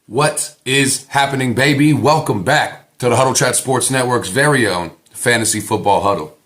What is happening, baby? Welcome back to the Huddle Chat Sports Network's very own Fantasy Football Huddle.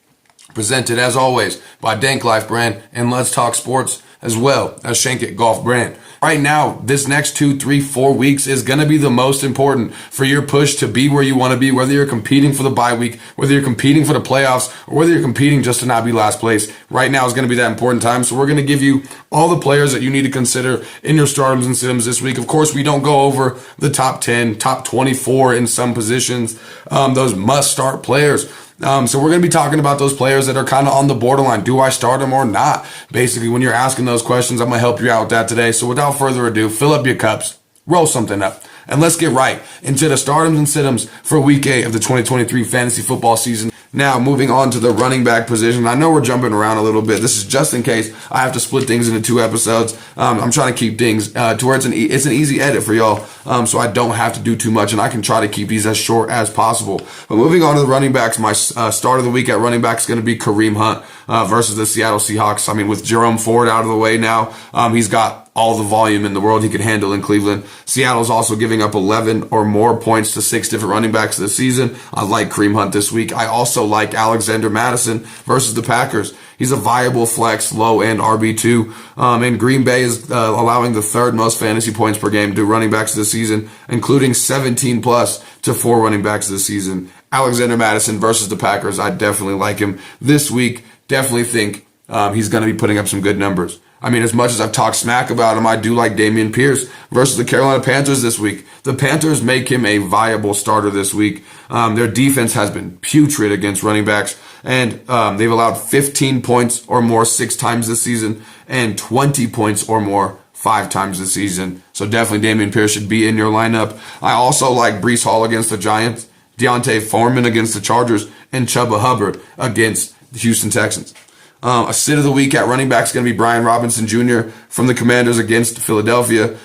Presented, as always, by DanklyfeBrand and Let's Talk Sports, as well as Shank It Golf Brand. Right now, this next 2, 3, 4 weeks is going to be the most important for your push to be where you want to be, whether you're competing for the bye week, whether you're competing for the playoffs, or whether you're competing just to not be last place. Right now is going to be that important time. So we're going to give you all the players that you need to consider in your startums and situms this week. Of course, we don't go over the top 10, top 24 in some positions, those must-start players. So we're going to be talking about those players that are kind of on the borderline. Do I start them or not? Basically, when you're asking those questions, I'm going to help you out with that today. So without further ado, fill up your cups, roll something up, and let's get right into the startums and situms for week 8 of the 2023 fantasy football season. Now, moving on to the running back position. I know we're jumping around a little bit. This is just in case I have to split things into 2 episodes. I'm trying to keep things to where it's an easy edit for y'all, so I don't have to do too much, and I can try to keep these as short as possible. But moving on to the running backs, my start of the week at running back is going to be Kareem Hunt versus the Seattle Seahawks. I mean, with Jerome Ford out of the way now, he's got all the volume in the world he could handle in Cleveland. Seattle's also giving up 11 or more points to 6 different running backs this season. I like Kareem Hunt this week. I also like Alexander Mattison versus the Packers. He's a viable flex, low-end RB2. And Green Bay is allowing the 3rd most fantasy points per game to running backs this season, including 17 plus to 4 running backs this season. Alexander Mattison versus the Packers. I definitely like him this week. Definitely think he's going to be putting up some good numbers. I mean, as much as I've talked smack about him, I do like Dameon Pierce versus the Carolina Panthers this week. The Panthers make him a viable starter this week. Their defense has been putrid against running backs, and they've allowed 15 points or more 6 times this season and 20 points or more 5 times this season. So definitely Dameon Pierce should be in your lineup. I also like Breece Hall against the Giants, Deontay Foreman against the Chargers, and Chuba Hubbard against the Houston Texans. A sit of the week at running back is going to be Brian Robinson Jr. from the Commanders against Philadelphia.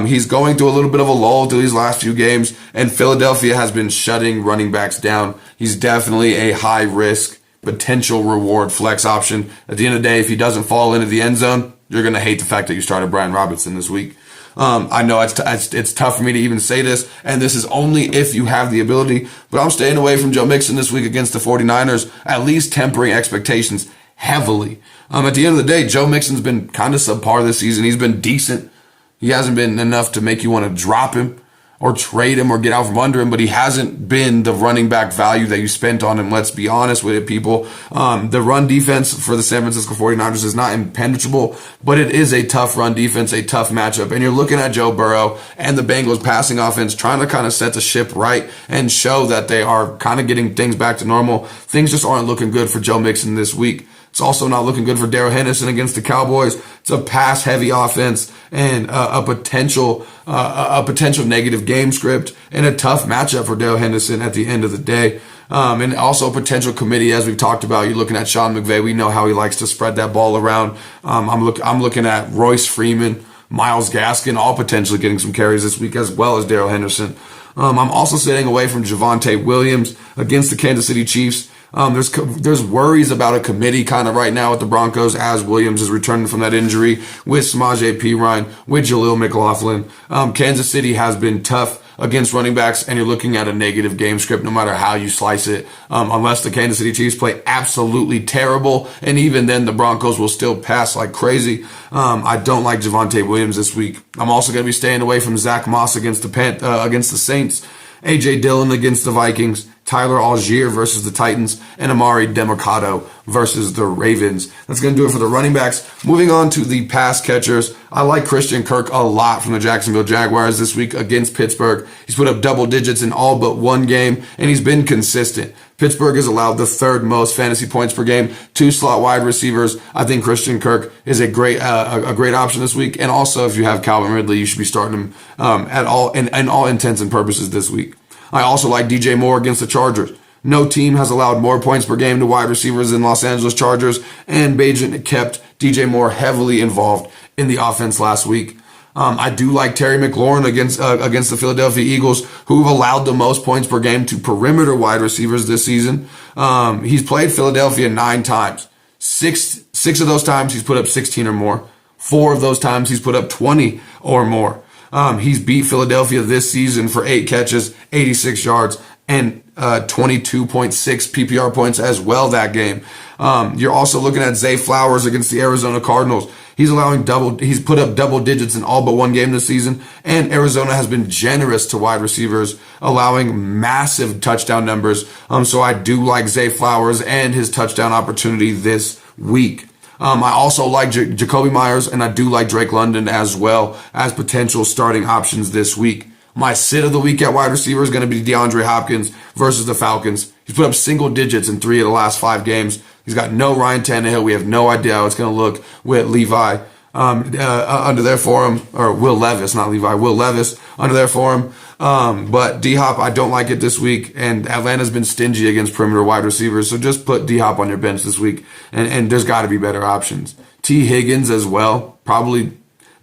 He's going through a little bit of a lull through these last few games, and Philadelphia has been shutting running backs down. He's definitely a high-risk, potential reward flex option. At the end of the day, if he doesn't fall into the end zone, you're going to hate the fact that you started Brian Robinson this week. I know it's tough for me to even say this, and this is only if you have the ability, but I'm staying away from Joe Mixon this week against the 49ers, at least tempering expectations heavily. At the end of the day, Joe Mixon's been kind of subpar this season. He's been decent. He hasn't been enough to make you want to drop him or trade him or get out from under him, but he hasn't been the running back value that you spent on him. Let's be honest with it, people. The run defense for the San Francisco 49ers is not impenetrable, but it is a tough run defense, a tough matchup. And you're looking at Joe Burrow and the Bengals passing offense trying to kind of set the ship right and show that they are kind of getting things back to normal. Things just aren't looking good for Joe Mixon this week. It's also not looking good for Darrell Henderson against the Cowboys. It's a pass-heavy offense and a potential negative game script and a tough matchup for Darrell Henderson at the end of the day. And also a potential committee, as we've talked about. You're looking at Sean McVay. We know how he likes to spread that ball around. I'm looking at Royce Freeman, Myles Gaskin, all potentially getting some carries this week, as well as Darrell Henderson. I'm also staying away from Javonte Williams against the Kansas City Chiefs. There's worries about a committee kind of right now with the Broncos as Williams is returning from that injury with Samaje Perine, with Jaleel McLaughlin. Kansas City has been tough against running backs, and you're looking at a negative game script no matter how you slice it, unless the Kansas City Chiefs play absolutely terrible, and even then the Broncos will still pass like crazy. I don't like Javonte Williams this week. I'm also going to be staying away from Zach Moss against the Saints, A.J. Dillon against the Vikings, Tyler Algier versus the Titans, and Amari Demercado versus the Ravens. That's going to do it for the running backs. Moving on to the pass catchers, I like Christian Kirk a lot from the Jacksonville Jaguars this week against Pittsburgh. He's put up double digits in all but one game, and he's been consistent. Pittsburgh has allowed the 3rd most fantasy points per game to slot wide receivers. I think Christian Kirk is a great option this week. And also, if you have Calvin Ridley, you should be starting him at all intents and purposes this week. I also like DJ Moore against the Chargers. No team has allowed more points per game to wide receivers than Los Angeles Chargers, and Bagent kept DJ Moore heavily involved in the offense last week. I do like Terry McLaurin against the Philadelphia Eagles, who've allowed the most points per game to perimeter wide receivers this season. He's played Philadelphia 9 times. Six of those times he's put up 16 or more. 4 of those times he's put up 20 or more. He's beat Philadelphia this season for 8 catches, 86 yards, and 22.6 PPR points as well that game. You're also looking at Zay Flowers against the Arizona Cardinals. He's put up double digits in all but one game this season, and Arizona has been generous to wide receivers, allowing massive touchdown numbers. So I do like Zay Flowers and his touchdown opportunity this week. I also like Jacoby Myers, and I do like Drake London as well as potential starting options this week. My sit of the week at wide receiver is going to be DeAndre Hopkins versus the Falcons. He's put up single digits in 3 of the last 5 games. He's got no Ryan Tannehill. We have no idea how it's going to look with Levi under there for him, or Will Levis, not Levi, Will Levis under there for him. But D-Hop, I don't like it this week, and Atlanta's been stingy against perimeter wide receivers, so just put D-Hop on your bench this week, and there's got to be better options. T. Higgins as well, probably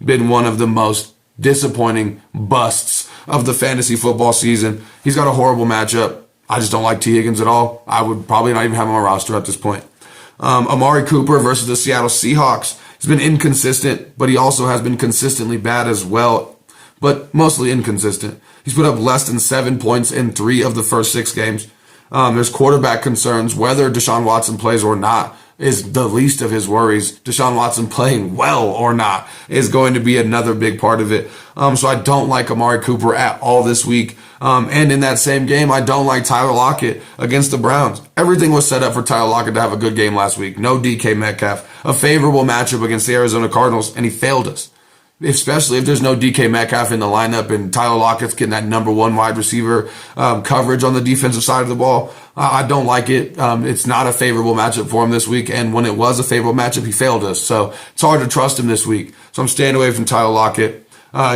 been one of the most disappointing busts of the fantasy football season. He's got a horrible matchup. I just don't like T. Higgins at all. I would probably not even have him on my roster at this point. Amari Cooper versus the Seattle Seahawks. He's been inconsistent, but he also has been consistently bad as well, but mostly inconsistent. He's put up less than 7 points in 3 of the first 6 games. There's quarterback concerns. Whether Deshaun Watson plays or not is the least of his worries. Deshaun Watson playing well or not is going to be another big part of it. So I don't like Amari Cooper at all this week. And in that same game, I don't like Tyler Lockett against the Browns. Everything was set up for Tyler Lockett to have a good game last week. No DK Metcalf, a favorable matchup against the Arizona Cardinals, and he failed us. Especially if there's no DK Metcalf in the lineup and Tyler Lockett's getting that number 1 wide receiver coverage on the defensive side of the ball. I don't like it. It's not a favorable matchup for him this week. And when it was a favorable matchup, he failed us. So it's hard to trust him this week. So I'm staying away from Tyler Lockett.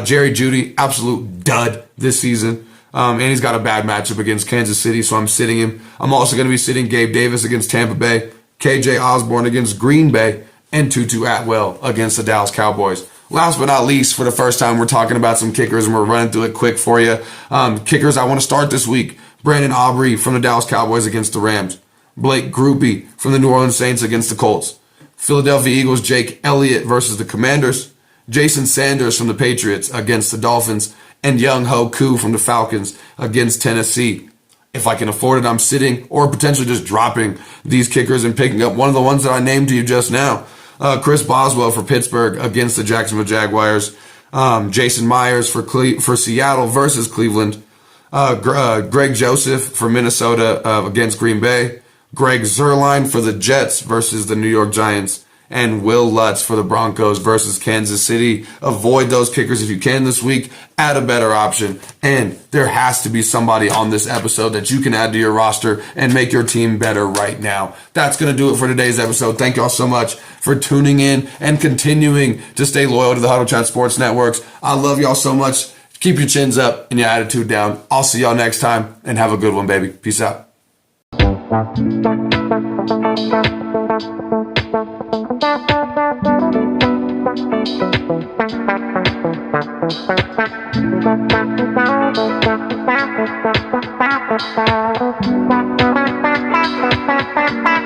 Jerry Jeudy, absolute dud this season. And he's got a bad matchup against Kansas City, so I'm sitting him. I'm also going to be sitting Gabe Davis against Tampa Bay, KJ Osborne against Green Bay, and Tutu Atwell against the Dallas Cowboys. Last but not least, for the first time, we're talking about some kickers, and we're running through it quick for you. Kickers I want to start this week. Brandon Aubrey from the Dallas Cowboys against the Rams. Blake Grupe from the New Orleans Saints against the Colts. Philadelphia Eagles Jake Elliott versus the Commanders. Jason Sanders from the Patriots against the Dolphins. And Young Ho Koo from the Falcons against Tennessee. If I can afford it, I'm sitting or potentially just dropping these kickers and picking up one of the ones that I named to you just now. Chris Boswell for Pittsburgh against the Jacksonville Jaguars. Jason Myers for Seattle versus Cleveland. Greg Joseph for Minnesota against Green Bay. Greg Zuerlein for the Jets versus the New York Giants. And Will Lutz for the Broncos versus Kansas City. Avoid those kickers if you can this week. Add a better option. And there has to be somebody on this episode that you can add to your roster and make your team better right now. That's going to do it for today's episode. Thank y'all so much for tuning in and continuing to stay loyal to the Huddle Chat Sports Networks. I love y'all so much. Keep your chins up and your attitude down. I'll see y'all next time, and have a good one, baby. Peace out. Bye.